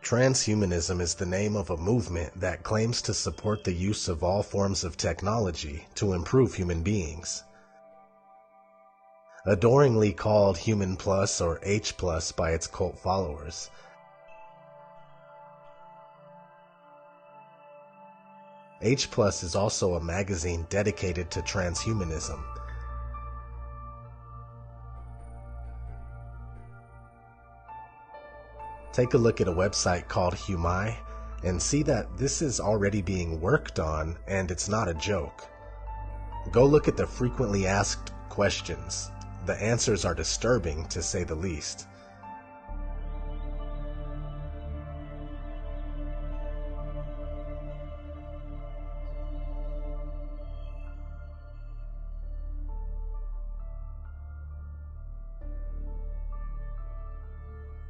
Transhumanism is the name of a movement that claims to support the use of all forms of technology to improve human beings. Adoringly called Human Plus or H Plus by its cult followers. H Plus is also a magazine dedicated to transhumanism. Take a look at a website called Humai and see that this is already being worked on and it's not a joke. Go look at the frequently asked questions. The answers are disturbing, to say the least.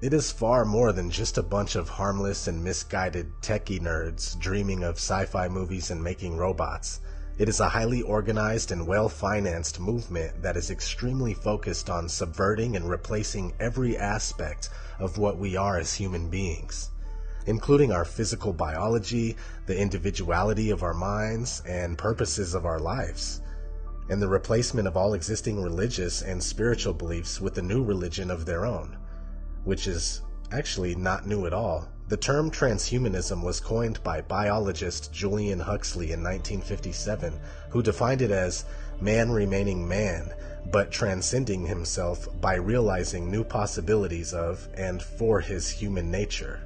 It is far more than just a bunch of harmless and misguided techie nerds dreaming of sci-fi movies and making robots. It is a highly organized and well-financed movement that is extremely focused on subverting and replacing every aspect of what we are as human beings, including our physical biology, the individuality of our minds, and purposes of our lives, and the replacement of all existing religious and spiritual beliefs with a new religion of their own, which is actually not new at all. The term transhumanism was coined by biologist Julian Huxley in 1957, who defined it as man remaining man, but transcending himself by realizing new possibilities of and for his human nature.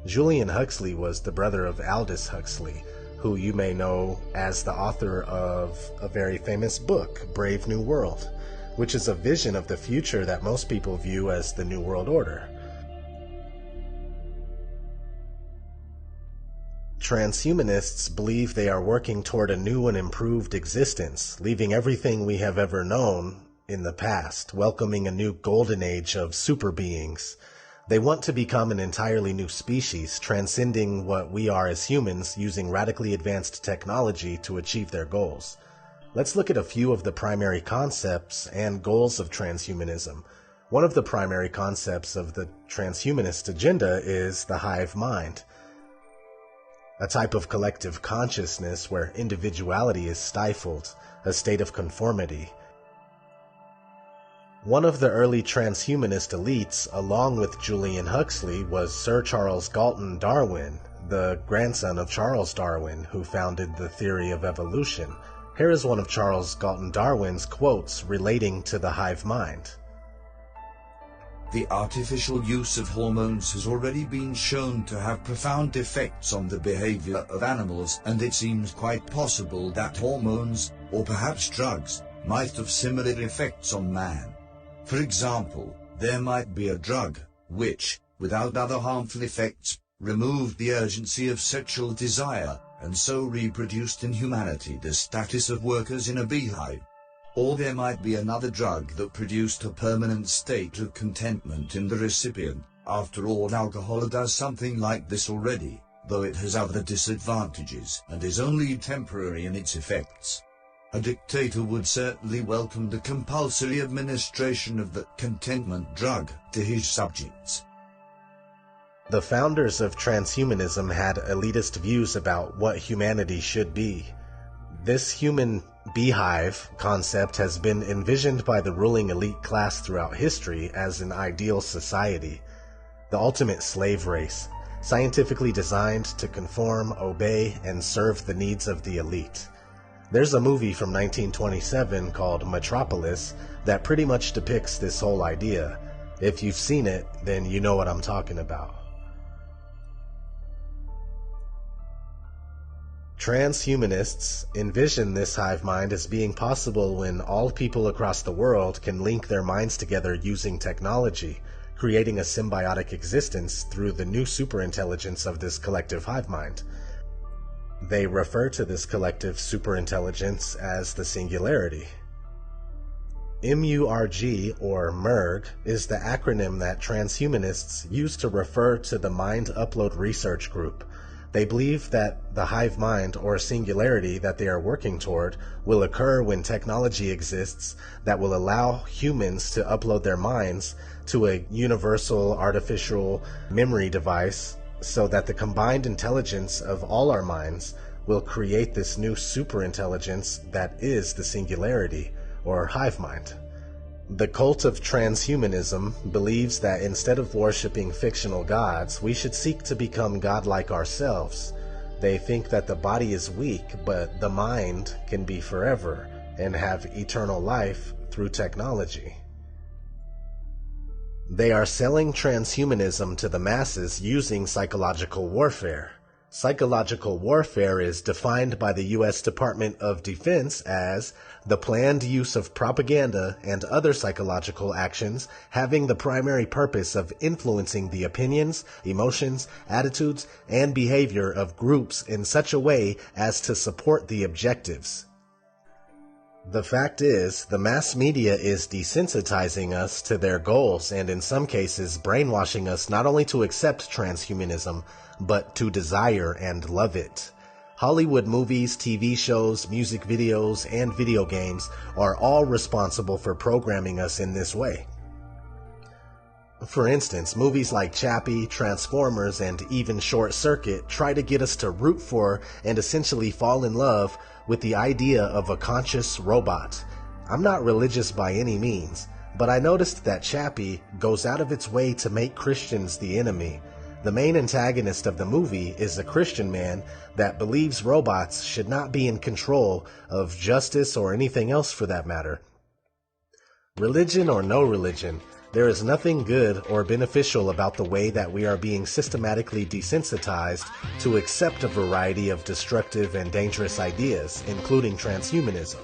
Julian Huxley was the brother of Aldous Huxley, who you may know as the author of a very famous book, Brave New World, which is a vision of the future that most people view as the New World Order. Transhumanists believe they are working toward a new and improved existence, leaving everything we have ever known in the past, welcoming a new golden age of super beings. They want to become an entirely new species, transcending what we are as humans, using radically advanced technology to achieve their goals. Let's look at a few of the primary concepts and goals of transhumanism. One of the primary concepts of the transhumanist agenda is the hive mind, a type of collective consciousness where individuality is stifled, a state of conformity. One of the early transhumanist elites, along with Julian Huxley, was Sir Charles Galton Darwin, the grandson of Charles Darwin, who founded the theory of evolution. Here is one of Charles Galton Darwin's quotes relating to the hive mind. The artificial use of hormones has already been shown to have profound effects on the behavior of animals, and it seems quite possible that hormones, or perhaps drugs, might have similar effects on man. For example, there might be a drug which, without other harmful effects, removed the urgency of sexual desire, and so reproduced in humanity the status of workers in a beehive. Or there might be another drug that produced a permanent state of contentment in the recipient. After all, alcohol does something like this already, though it has other disadvantages and is only temporary in its effects. A dictator would certainly welcome the compulsory administration of the contentment drug to his subjects. The founders of transhumanism had elitist views about what humanity should be. This human beehive concept has been envisioned by the ruling elite class throughout history as an ideal society, the ultimate slave race, scientifically designed to conform, obey, and serve the needs of the elite. There's a movie from 1927 called Metropolis that pretty much depicts this whole idea. If you've seen it, then you know what I'm talking about. Transhumanists envision this hive mind as being possible when all people across the world can link their minds together using technology, creating a symbiotic existence through the new superintelligence of this collective hive mind. They refer to this collective superintelligence as the singularity. MURG, or MERG, is the acronym that transhumanists use to refer to the Mind Upload Research Group. They believe that the hive mind, or singularity, that they are working toward will occur when technology exists that will allow humans to upload their minds to a universal artificial memory device so that the combined intelligence of all our minds will create this new superintelligence that is the singularity, or hive mind. The cult of transhumanism believes that instead of worshiping fictional gods, we should seek to become godlike ourselves. They think that the body is weak, but the mind can be forever and have eternal life through technology. They are selling transhumanism to the masses using psychological warfare. Psychological warfare is defined by the U.S. Department of Defense as the planned use of propaganda and other psychological actions having the primary purpose of influencing the opinions, emotions, attitudes, and behavior of groups in such a way as to support the objectives. The fact is, the mass media is desensitizing us to their goals and in some cases brainwashing us not only to accept transhumanism, but to desire and love it. Hollywood movies, TV shows, music videos, and video games are all responsible for programming us in this way. For instance, movies like Chappie, Transformers, and even Short Circuit try to get us to root for and essentially fall in love with the idea of a conscious robot. I'm not religious by any means, but I noticed that Chappie goes out of its way to make Christians the enemy. The main antagonist of the movie is a Christian man that believes robots should not be in control of justice or anything else for that matter. Religion or no religion, there is nothing good or beneficial about the way that we are being systematically desensitized to accept a variety of destructive and dangerous ideas, including transhumanism.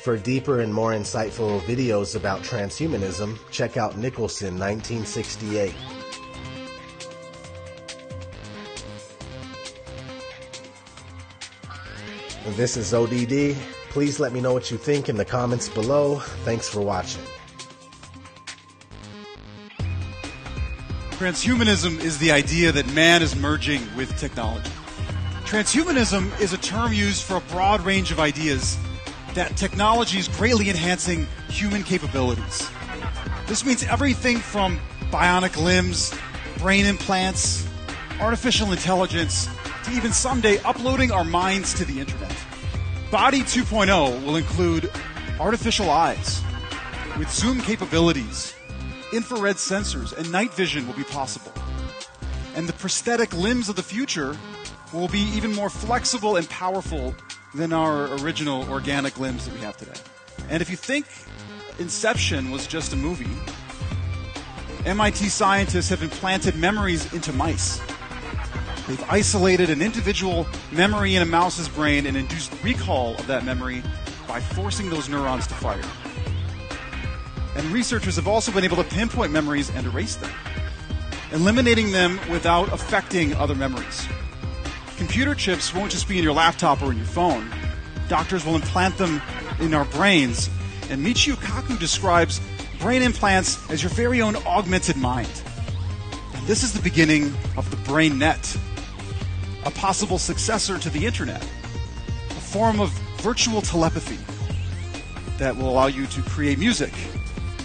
For deeper and more insightful videos about transhumanism, check out Nicholson 1968. This is ODD. Please let me know what you think in the comments below. Thanks for watching. Transhumanism is the idea that man is merging with technology. Transhumanism is a term used for a broad range of ideas that technology is greatly enhancing human capabilities. This means everything from bionic limbs, brain implants, artificial intelligence, to even someday uploading our minds to the internet. Body 2.0 will include artificial eyes with zoom capabilities, infrared sensors, and night vision will be possible. And the prosthetic limbs of the future will be even more flexible and powerful than our original organic limbs that we have today. And if you think Inception was just a movie, MIT scientists have implanted memories into mice. They've isolated an individual memory in a mouse's brain and induced recall of that memory by forcing those neurons to fire. And researchers have also been able to pinpoint memories and erase them, eliminating them without affecting other memories. Computer chips won't just be in your laptop or in your phone. Doctors will implant them in our brains, and Michio Kaku describes brain implants as your very own augmented mind. And this is the beginning of the brain net, a possible successor to the internet, a form of virtual telepathy that will allow you to create music,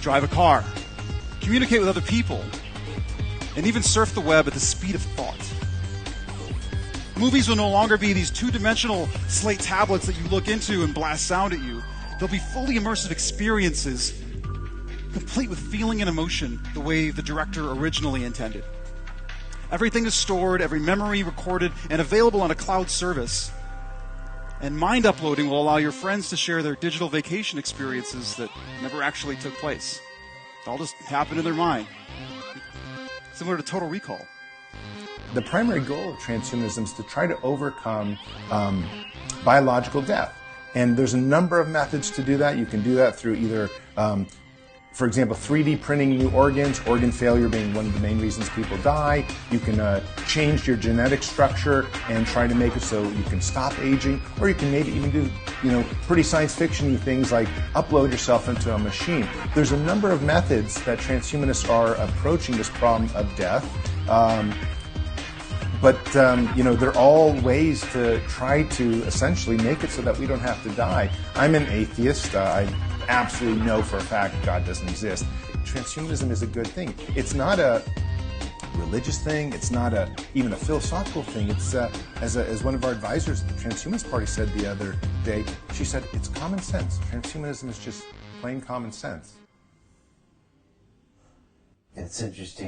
drive a car, communicate with other people, and even surf the web at the speed of thought. Movies will no longer be these two-dimensional slate tablets that you look into and blast sound at you. They'll be fully immersive experiences, complete with feeling and emotion the way the director originally intended. Everything is stored, every memory recorded, and available on a cloud service. And mind uploading will allow your friends to share their digital vacation experiences that never actually took place. It all just happened in their mind. Similar to Total Recall. The primary goal of transhumanism is to try to overcome biological death. And there's a number of methods to do that. You can do that through either, for example, 3D printing new organs, organ failure being one of the main reasons people die. You can change your genetic structure and try to make it so you can stop aging. Or you can maybe even do, pretty science fiction-y things like upload yourself into a machine. There's a number of methods that transhumanists are approaching this problem of death. But they're all ways to try to essentially make it so that we don't have to die. I'm an atheist. I absolutely know for a fact God doesn't exist. Transhumanism is a good thing. It's not a religious thing. It's not even a philosophical thing. It's as one of our advisors at the Transhumanist Party said the other day, she said, it's common sense. Transhumanism is just plain common sense. It's interesting.